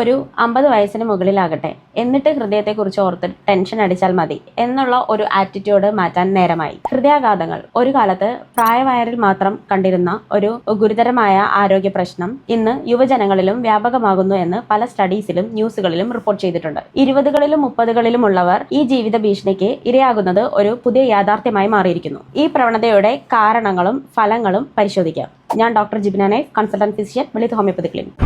ഒരു 50 വയസ്സിന് മുകളിലാകട്ടെ, എന്നിട്ട് ഹൃദയത്തെക്കുറിച്ച് ഓർത്ത് ടെൻഷൻ അടിച്ചാൽ മതി എന്നുള്ള ഒരു ആറ്റിറ്റ്യൂഡ് മാറ്റാൻ നേരമായി. ഹൃദയാഘാതങ്ങൾ ഒരു കാലത്ത് പ്രായമായവരിൽ മാത്രം കണ്ടിരുന്ന ഒരു ഗുരുതരമായ ആരോഗ്യ പ്രശ്നം ഇന്ന് യുവജനങ്ങളിലും വ്യാപകമാകുന്നു എന്ന് പല സ്റ്റഡീസിലും ന്യൂസുകളിലും റിപ്പോർട്ട് ചെയ്തിട്ടുണ്ട്. 20കളിലും 30കളിലും ഉള്ളവർ ഈ ജീവിത ഭീഷണിക്ക് ഇരയാകുന്നത് ഒരു പുതിയ യാഥാർത്ഥ്യമായി മാറിയിരിക്കുന്നു. ഈ പ്രവണതയുടെ കാരണങ്ങളും ഫലങ്ങളും പരിശോധിക്കാം. ഞാൻ doctor Jibina Naif, consultant physician, Velith homeopathy clinic.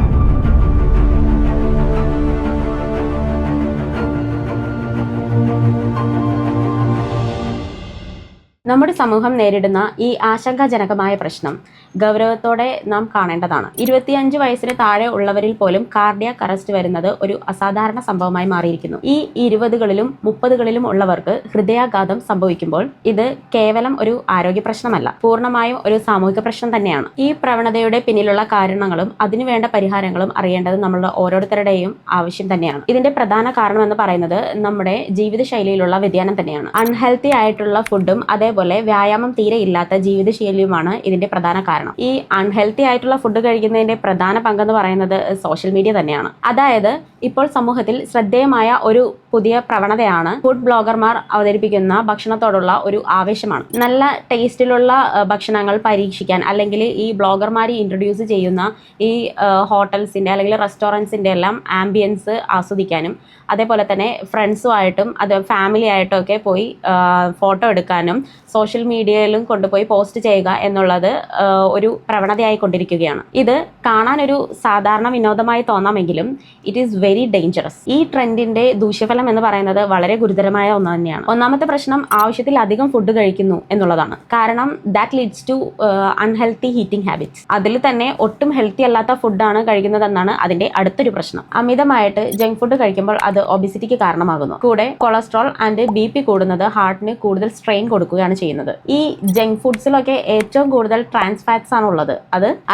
നമ്മുടെ സമൂഹം നേരിടുന്ന ഈ ആശങ്കാജനകമായ പ്രശ്നം ഗൗരവത്തോടെ നാം കാണേണ്ടതാണ്. 25 വയസ്സിന് താഴെ ഉള്ളവരിൽ പോലും കാർഡിയാക് അറസ്റ്റ് വരുന്നത് ഒരു അസാധാരണ സംഭവമായി മാറിയിരിക്കുന്നു. ഈ 20കളിലും 30കളിലും ഉള്ളവർക്ക് ഹൃദയാഘാതം സംഭവിക്കുമ്പോൾ ഇത് കേവലം ഒരു ആരോഗ്യ പ്രശ്നമല്ല, പൂർണ്ണമായും ഒരു സാമൂഹിക പ്രശ്നം തന്നെയാണ്. ഈ പ്രവണതയുടെ പിന്നിലുള്ള കാരണങ്ങളും അതിനുവേണ്ട പരിഹാരങ്ങളും അറിയേണ്ടത് നമ്മളുടെ ഓരോരുത്തരുടെയും ആവശ്യം തന്നെയാണ്. ഇതിന്റെ പ്രധാന കാരണം എന്ന് പറയുന്നത് നമ്മുടെ ജീവിതശൈലിയിലുള്ള വ്യതിയാനം തന്നെയാണ്. അൺഹെൽത്തി ആയിട്ടുള്ള ഫുഡും അതേപോലെ വ്യായാമം തീരെ ഇല്ലാത്ത ജീവിതശൈലിയുമാണ് ഇതിന്റെ പ്രധാന കാരണം. ഈ അൺഹെൽത്തി ആയിട്ടുള്ള ഫുഡ് കഴിക്കുന്നതിന്റെ പ്രധാന പങ്കെന്ന് പറയുന്നത് സോഷ്യൽ മീഡിയ തന്നെയാണ്. അതായത് ഇപ്പോൾ സമൂഹത്തിൽ ശ്രദ്ധേയമായ ഒരു പുതിയ പ്രവണതയാണ് ഫുഡ് ബ്ലോഗർമാർ അവതരിപ്പിക്കുന്ന ഭക്ഷണത്തോടുള്ള ഒരു ആവേശമാണ്. നല്ല ടേസ്റ്റിലുള്ള ഭക്ഷണങ്ങൾ പരീക്ഷിക്കാൻ, അല്ലെങ്കിൽ ഈ ബ്ലോഗർമാർ ഇൻട്രൊഡ്യൂസ് ചെയ്യുന്ന ഈ ഹോട്ടൽസിന്റെ അല്ലെങ്കിൽ റെസ്റ്റോറൻറ്റ്സിന്റെ എല്ലാം ആംബിയൻസ് ആസ്വദിക്കാനും അതേപോലെ തന്നെ ഫ്രണ്ട്സുമായിട്ടും ഫാമിലി ആയിട്ടും ഒക്കെ പോയി ഫോട്ടോ എടുക്കാനും സോഷ്യൽ മീഡിയയിലും കൊണ്ടുപോയി പോസ്റ്റ് ചെയ്യുക എന്നുള്ളത് ഒരു പ്രവണതയായിക്കൊണ്ടിരിക്കുകയാണ്. ഇത് കാണാൻ ഒരു സാധാരണ വിനോദമായി തോന്നാമെങ്കിലും ഇറ്റ് ഈസ് വെരി ഡേഞ്ചറസ്. ഈ ട്രെൻഡിന്റെ ദൂഷ്യഫലം എന്ന് പറയുന്നത് വളരെ ഗുരുതരമായ ഒന്ന് തന്നെയാണ്. ഒന്നാമത്തെ പ്രശ്നം ആവശ്യത്തിലധികം ഫുഡ് കഴിക്കുന്നു എന്നുള്ളതാണ്. കാരണം that leads to unhealthy eating habits. അതിൽ തന്നെ ഒട്ടും ഹെൽത്തി അല്ലാത്ത ഫുഡാണ് കഴിക്കുന്നതെന്നാണ് അതിന്റെ അടുത്തൊരു പ്രശ്നം. അമിതമായിട്ട് ജങ്ക് ഫുഡ് കഴിക്കുമ്പോൾ അത് ഒബിസിറ്റിക്ക് കാരണമാകുന്നു. കൂടെ കൊളസ്ട്രോൾ ആൻഡ് BP കൂടുന്നത് ഹാർട്ടിന് കൂടുതൽ സ്ട്രെയിൻ കൊടുക്കുകയാണ് ചെയ്യുന്നത്. ഈ ജങ്ക് ഫുഡ്സിലൊക്കെ ഏറ്റവും കൂടുതൽ ട്രാൻസ് ഫാറ്റ്സ് ആണ് ഉള്ളത്.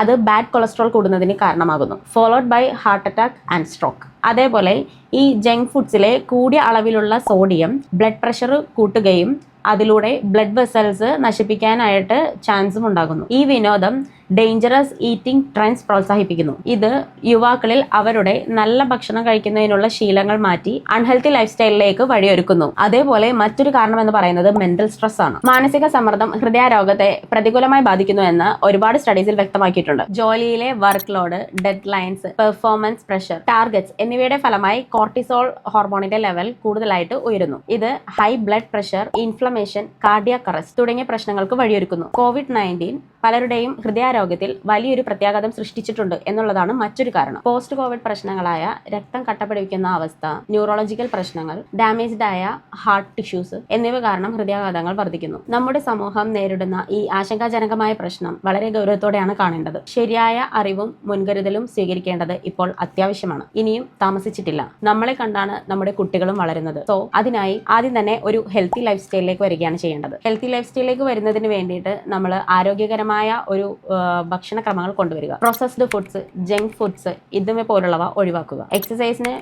അത് ബാഡ് കൊളസ്ട്രോൾ കൂടുന്നതിന് കാരണമാകുന്നു. Followed by heart attack and stroke. അതേപോലെ ഈ ജങ്ക് ഫുഡ്സിലെ കൂടിയ അളവിലുള്ള സോഡിയം ബ്ലഡ് പ്രഷർ കൂട്ടുകയും അതിലൂടെ ബ്ലഡ് വെസൽസ് നശിപ്പിക്കാനായിട്ട് ചാൻസും ഉണ്ടാകുന്നു. ഈ വിനോദം ഡേഞ്ചറസ് ഈറ്റിംഗ് ട്രെൻഡ്സ് പ്രോത്സാഹിപ്പിക്കുന്നു. ഇത് യുവാക്കളിൽ അവരുടെ നല്ല ഭക്ഷണം കഴിക്കുന്നതിനുള്ള ശീലങ്ങൾ മാറ്റി അൺഹെൽത്തി ലൈഫ് സ്റ്റൈലിലേക്ക് വഴിയൊരുക്കുന്നു. അതേപോലെ മറ്റൊരു കാരണം എന്ന് പറയുന്നത് മെന്റൽ സ്ട്രെസ് ആണ്. മാനസിക സമ്മർദ്ദം ഹൃദയാരോഗ്യത്തെ പ്രതികൂലമായി ബാധിക്കുന്നു എന്ന് ഒരുപാട് സ്റ്റഡീസിൽ വ്യക്തമാക്കിയിട്ടുണ്ട്. ജോലിയിലെ workload, deadlines, performance pressure, targets എന്നിവയുടെ ഫലമായി കോർട്ടിസോൾ ഹോർമോണിന്റെ ലെവൽ കൂടുതലായിട്ട് ഉയരുന്നു. ഇത് high blood pressure, inflammation, cardiac arrest തുടങ്ങിയ പ്രശ്നങ്ങൾക്ക് വഴിയൊരുക്കുന്നു. COVID-19 പലരുടെയും ഹൃദയാരോഗ്യത്തിൽ വലിയൊരു പ്രത്യാഘാതം സൃഷ്ടിച്ചിട്ടുണ്ട് എന്നുള്ളതാണ് മറ്റൊരു കാരണം. പോസ്റ്റ് കോവിഡ് പ്രശ്നങ്ങളായ രക്തം കട്ടപിടിക്കുന്ന അവസ്ഥ, ന്യൂറോളജിക്കൽ പ്രശ്നങ്ങൾ, ഡാമേജ്ഡ് ആയ ഹാർട്ട് ടിഷ്യൂസ് എന്നിവ കാരണം ഹൃദയാഘാതങ്ങൾ വർദ്ധിക്കുന്നു. നമ്മുടെ സമൂഹം നേരിടുന്ന ഈ ആശങ്കാജനകമായ പ്രശ്നം വളരെ ഗൗരവത്തോടെയാണ് കാണേണ്ടത്. ശരിയായ അറിവും മുൻകരുതലും സ്വീകരിക്കേണ്ടത് ഇപ്പോൾ അത്യാവശ്യമാണ്. ഇനിയും താമസിച്ചിട്ടില്ല. നമ്മളെ കണ്ടാണ് നമ്മുടെ കുട്ടികളും വളരുന്നത്. സോ അതിനായി ആദ്യം തന്നെ ഒരു ഹെൽത്തി ലൈഫ് സ്റ്റൈലിലേക്ക് വരികയാണ് ചെയ്യേണ്ടത്. ഹെൽത്തി ലൈഫ് സ്റ്റൈലിലേക്ക് വരുന്നതിന് വേണ്ടിയിട്ട് നമ്മൾ ആരോഗ്യകരമായ ഒരു ഭക്ഷണക്രമങ്ങൾ കൊണ്ടുവരിക. പ്രോസസ്ഡ് ഫുഡ്സ്, ജങ്ക് ഫുഡ്സ് ഇതുമേ പോലുള്ളവ ഒഴിവാക്കുക. എക്സസൈസിന്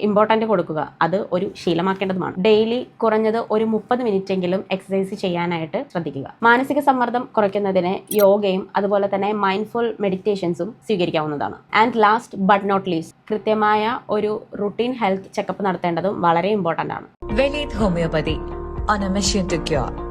ഇമ്പോർട്ടൻ്റ് കൊടുക്കുക. അത് ഒരു ശീലമാക്കേണ്ടതുമാണ്. ഡെയിലി കുറഞ്ഞത് ഒരു 30 മിനിറ്റെങ്കിലും എക്സസൈസ് ചെയ്യാനായിട്ട് ശ്രദ്ധിക്കുക. മാനസിക സമ്മർദ്ദം കുറയ്ക്കുന്നതിന് യോഗയും അതുപോലെ തന്നെ മൈൻഡ്ഫുൾ മെഡിറ്റേഷൻസും സ്വീകരിക്കാവുന്നതാണ്. And last but not least, കൃത്യമായ ഒരു റുട്ടീൻ ഹെൽത്ത് ചെക്കപ്പ് നടത്തേണ്ടതും വളരെ ഇമ്പോർട്ടൻ്റ് ആണ്. Velith homeopathy on a mission to cure.